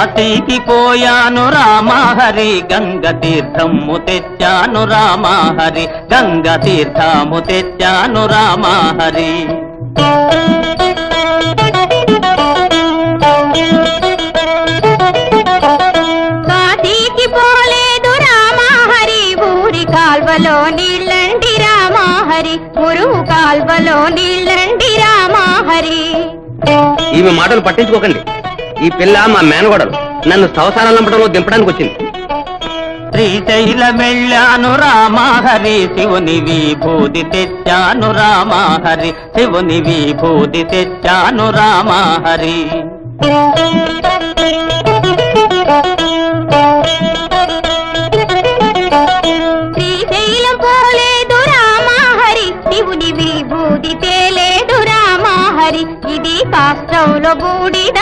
కాశీకి పోయాను రామహరి గంగ తీర్థము తెచ్చాను రామహరి గంగ తీర్థము తెచ్చాను రామహరి కాశీకి పోలేదు రామహరి ఊరి కాల్వలో నీళ్ళండి రామహరి మురుగు కాల్వలో నీళ్ళండి రామహరి. ఈమె మాటలు పట్టించుకోకండి. ఈ పిల్ల మా మేనగోడలు నన్ను సంసారాలు నంపడంలో దింపడానికి వచ్చింది. శ్రీశైలమెళ్ళాను రామహరి శివుని విభూతి తెచ్చాను రామహరి శివుని విభూతి తెచ్చాను రామహరి. శ్రీశైలం పోలేదు రామహరి శివుని విభూతి తేలేదు రామహరి ఇది కాష్టంలో బూడిద